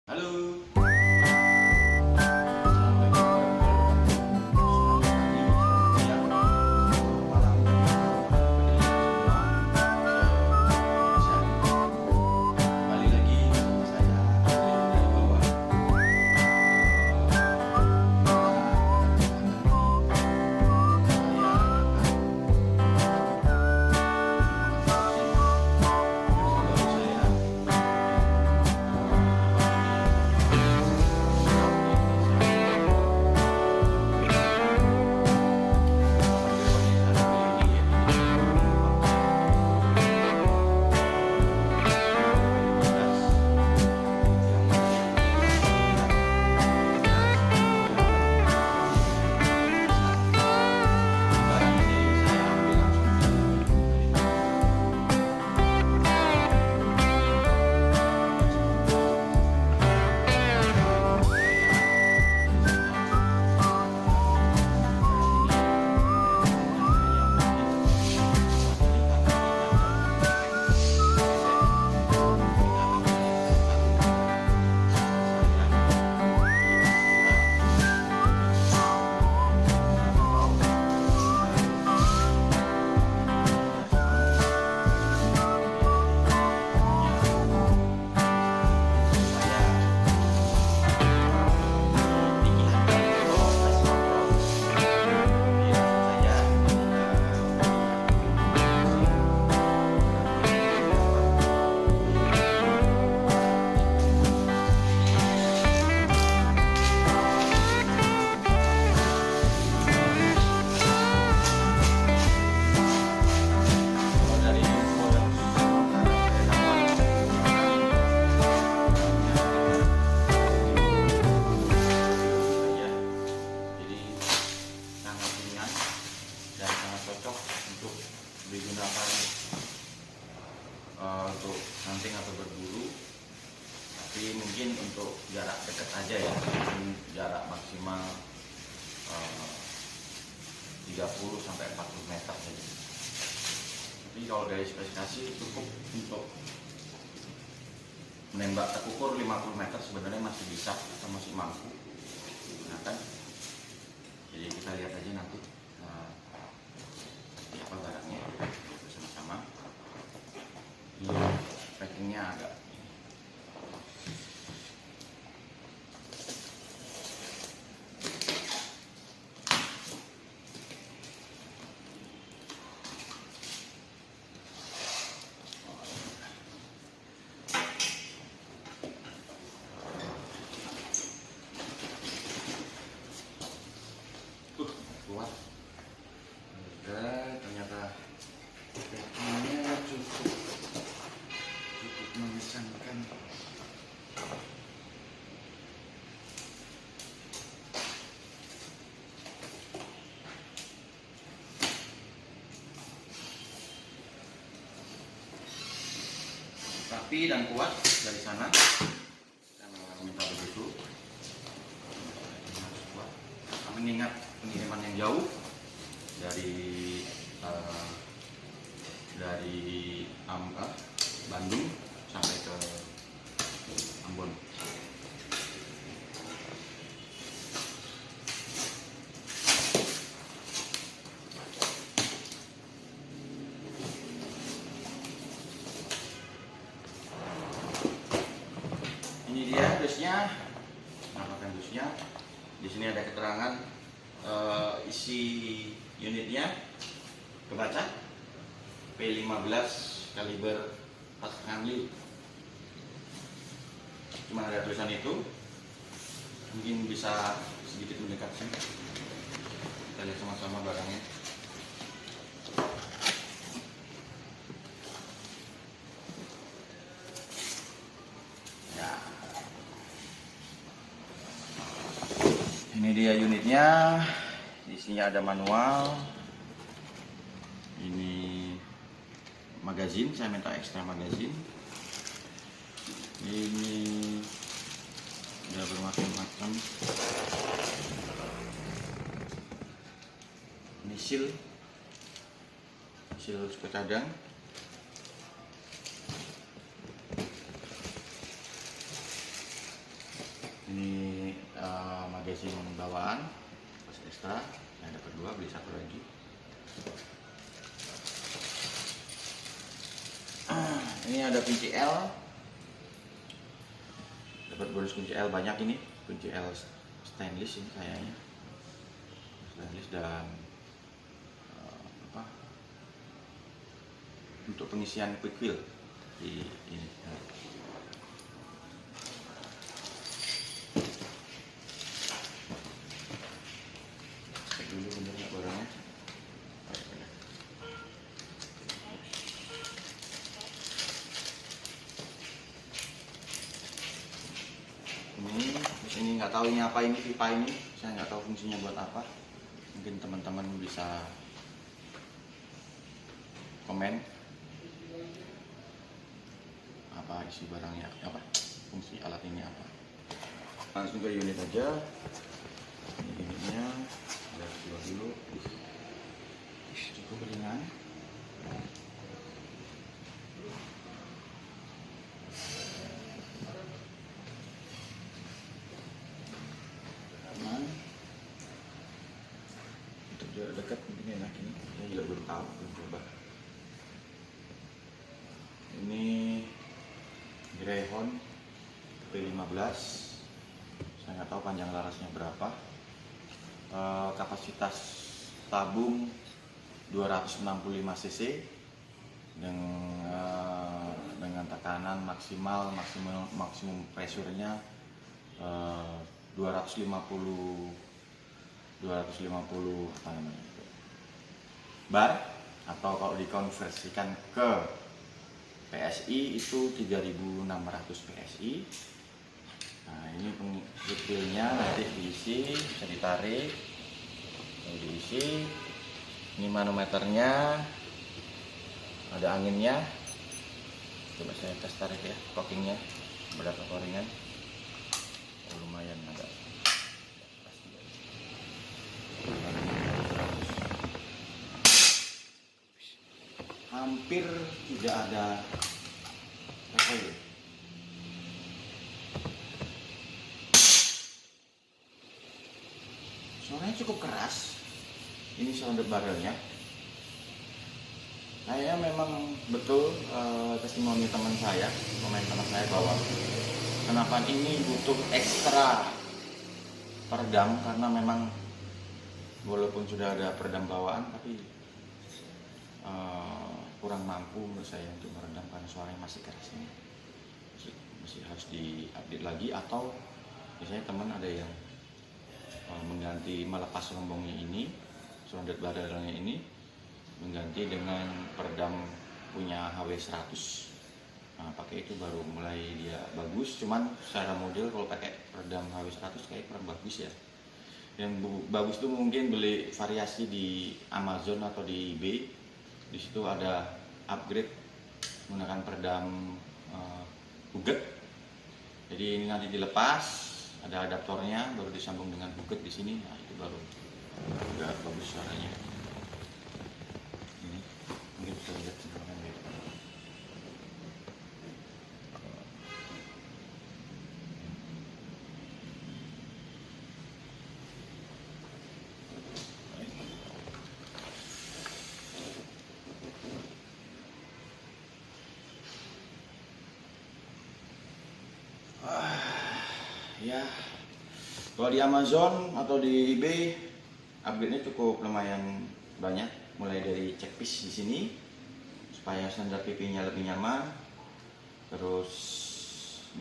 Halo. Digunakan untuk hunting atau berburu, tapi mungkin untuk jarak dekat aja ya, mungkin jarak maksimal 30 sampai 40 meter saja. Tapi kalau dari spesifikasi cukup untuk menembak terukur 50 meter sebenarnya masih bisa atau masih mampu digunakan. Jadi kita lihat aja nanti apa barangnya bersama-sama. Ini packingnya agak kuat. Ternyata packingnya cukup mengesankan. Rapi dan kuat dari sana. Saya memang minta begitu. Harus kuat. Mengingat pengiriman yang jauh dari Bandung sampai ke Ambon. Ini dia dusnya, menggunakan dusnya. Di sini ada keterangan isi unitnya, kebaca P15 kaliber 4,5 mili. Cuma ada tulisan itu, mungkin bisa sedikit mendekat sini. Kita lihat sama-sama barangnya. Ya, ini dia unitnya. Di sini ada manual. Ini magazin, saya minta ekstra magazin. Ini ada bermacam-macam. Ini seal cadang. Ini magazine bawaan pas ekstra, saya dapat 2, beli 1 lagi. Ini ada kunci L, dapat bonus kunci L banyak. Ini kunci L stainless ini kayaknya, stainless dan untuk pengisian quick wheel di ini. Cek dulu bener nggak barangnya. Ini nggak tahu ini apa, ini pipa ini saya nggak tahu fungsinya buat apa. Mungkin teman-teman bisa komen apa isi barangnya, apa fungsi alat ini apa. Langsung ke unit aja. Ini unitnya ada dulu, cukup ringan. Untuk jarak dekat mungkin enak ini, saya juga belum tahu, belum coba. Ini Greyhound P15, saya nggak tahu panjang larasnya berapa. Kapasitas tabung 265 cc dengan tekanan maksimum pressure-nya 250 apa namanya itu, bar, atau kalau dikonversikan ke PSI itu 3600 PSI. Nah, ini detailnya nanti diisi, bisa ditarik, diisi. Ini manometernya, ada anginnya. Coba saya tes tarik ya, cockingnya berapa koringan. Oh, lumayan ada. Hampir tidak ada apa ya, suaranya cukup keras. Ini sound barrelnya. Kayaknya memang betul testimoni teman saya, komen teman saya bahwa kenapa ini butuh ekstra peredam, karena memang walaupun sudah ada peredam bawaan tapi kurang mampu menurut saya untuk meredam karena suaranya masih keras ini. Masih harus diupdate lagi, atau misalnya teman ada yang mengganti, melepas rombongnya ini, sounded barrelnya ini, mengganti dengan peredam punya HW100. Nah, pakai itu baru mulai dia bagus. Cuman secara model kalau pakai peredam HW100 kayak kurang bagus ya. Yang bagus itu mungkin beli variasi di Amazon atau di eBay. Di situ ada upgrade menggunakan peredam Huget. Jadi ini nanti dilepas, ada adaptornya, baru disambung dengan Huget di sini. Nah, itu baru agak bagus suaranya. Ini mungkin bisa lihat sebenarnya. Ya, kalau di Amazon atau di eBay upgrade-nya cukup lumayan banyak, mulai dari check piece di sini supaya standar PP-nya lebih nyaman, terus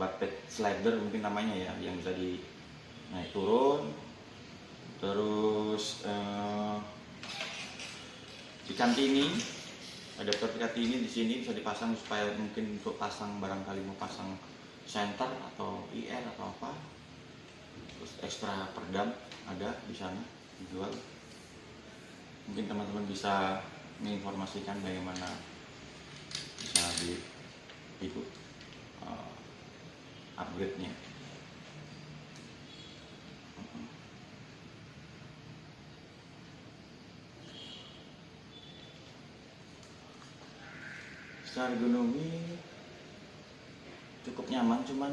butt slider mungkin namanya ya, yang bisa di naik turun, terus di kantini, adaptor di kantini di sini bisa dipasang supaya mungkin untuk pasang, barangkali mau pasang center atau IR atau apa. Terus ekstra peredam ada di sana dijual. Mungkin teman-teman bisa menginformasikan bagaimana bisa di itu upgrade-nya. Secara ergonomi cukup nyaman, cuman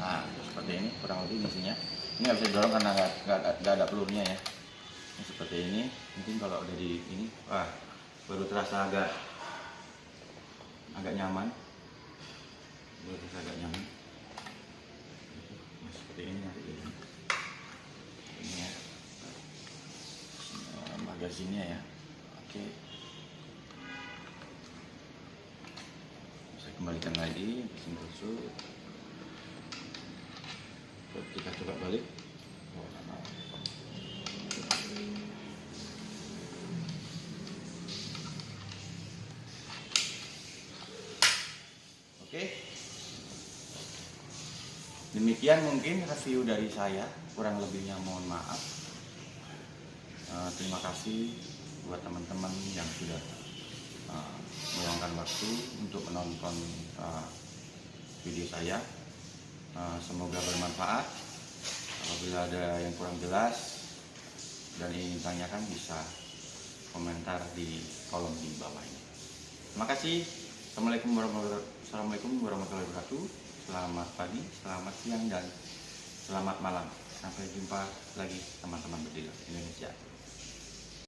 Nah, seperti ini kurang lebih mesinnya. Ini nggak bisa didorong karena nggak ada pelurnya ya. Ini seperti ini. Mungkin kalau udah di ini, baru terasa agak nyaman. Baru terasa agak nyaman. Nah, seperti ini nanti ini ya. Magazinnya ya. Oke. Saya kembalikan lagi mesin tusuk. Kita coba balik. Oke. Demikian mungkin review dari saya. Kurang lebihnya mohon maaf. Terima kasih buat teman-teman yang sudah meluangkan waktu untuk menonton video saya. Semoga bermanfaat. Apabila ada yang kurang jelas dan ingin tanyakan, bisa komentar di kolom di bawah ini. Terima kasih. Assalamualaikum warahmatullahi wabarakatuh. Selamat pagi, selamat siang, dan selamat malam. Sampai jumpa lagi teman-teman Bediler Indonesia.